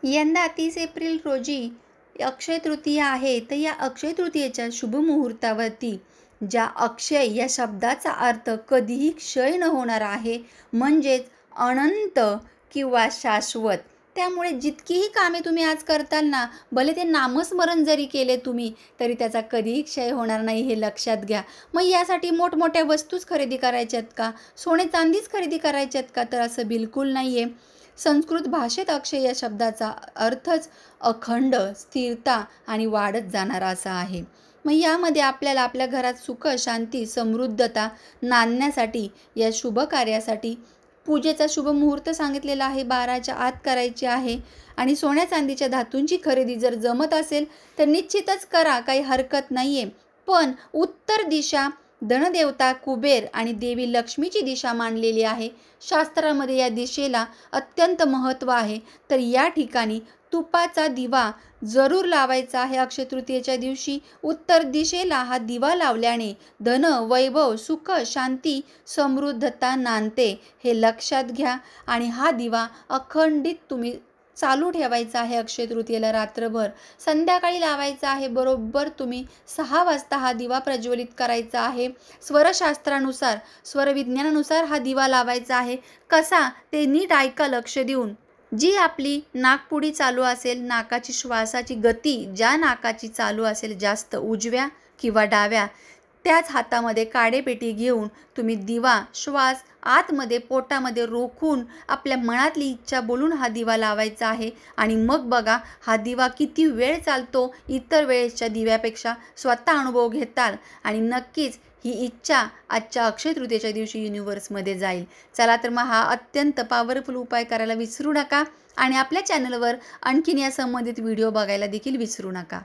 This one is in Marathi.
यंदा 30 एप्रिल रोजी अक्षय तृतीया आहे. तर या अक्षय तृतीयेच्या शुभ मुहूर्तावरती ज्या अक्षय या शब्दाचा अर्थ कधीही क्षय न होणार आहे, म्हणजेच अनंत किंवा शाश्वत. त्यामुळे जितकीही कामे तुम्ही आज करताल ना, भले ते नामस्मरण जरी केले तुम्ही, तरी त्याचा कधीही क्षय होणार नाही, हे लक्षात घ्या. मग यासाठी मोठमोठ्या वस्तूच खरेदी करायच्यात का? सोने चांदीच खरेदी करायच्यात का? तर असं बिलकुल नाही आहे. संस्कृत भाषेत अक्षय या शब्दाचा अर्थच अखंड, स्थिरता आणि वाढत जाणारा असा आहे. मग यामध्ये आपल्याला आपल्या घरात सुख, शांती, समृद्धता नांदण्यासाठी या शुभ कार्यासाठी पूजेचा शुभ मुहूर्त सांगितलेला आहे, 12च्या आत करायची आहे. आणि सोन्या चांदीच्या धातूंची खरेदी जर जमत असेल तर निश्चितच करा, काही हरकत नाही आहे. पण उत्तर दिशा धनदेवता कुबेर आणि देवी लक्ष्मीची दिशा मानलेली आहे. शास्त्रामध्ये या दिशेला अत्यंत महत्त्व आहे. तर या ठिकाणी तुपाचा दिवा जरूर लावायचा आहे. अक्षय तृतीयेच्या दिवशी उत्तर दिशेला हा दिवा लावल्याने धन, वैभव, सुख, शांती, समृद्धता नांदते, हे लक्षात घ्या. आणि हा दिवा अखंडित तुम्ही चालू ठेवायचा आहे. अक्षय तृतीयेला रात्रभर संध्याकाळी लावायचा आहे. बरोबर तुम्ही 6 वाजता हा दिवा प्रज्वलित करायचा आहे. स्वरशास्त्रानुसार, स्वरविज्ञानानुसार हा दिवा लावायचा आहे. कसा ते नीट ऐका लक्ष देऊन. जी आपली नाकपुडी चालू असेल, नाकाची श्वासाची गती ज्या नाकाची चालू असेल जास्त, उजव्या किंवा डाव्या, त्याच हातामध्ये काडेपेटी घेऊन तुम्ही दिवा श्वास आतमध्ये पोटामध्ये रोखून आपल्या मनातली इच्छा बोलून हा दिवा लावायचा आहे. आणि मग बघा हा दिवा किती वेळ चालतो, इतर वेळेच्या दिव्यापेक्षा स्वतः अनुभव घेताल आणि नक्कीच ही इच्छा आजच्या अक्षय तृतीयेच्या दिवशी युनिव्हर्समध्ये जाईल. चला तर मग हा अत्यंत पॉवरफुल उपाय करायला विसरू नका आणि आपल्या चॅनलवर आणखीन या संबंधित व्हिडिओ बघायला देखील विसरू नका.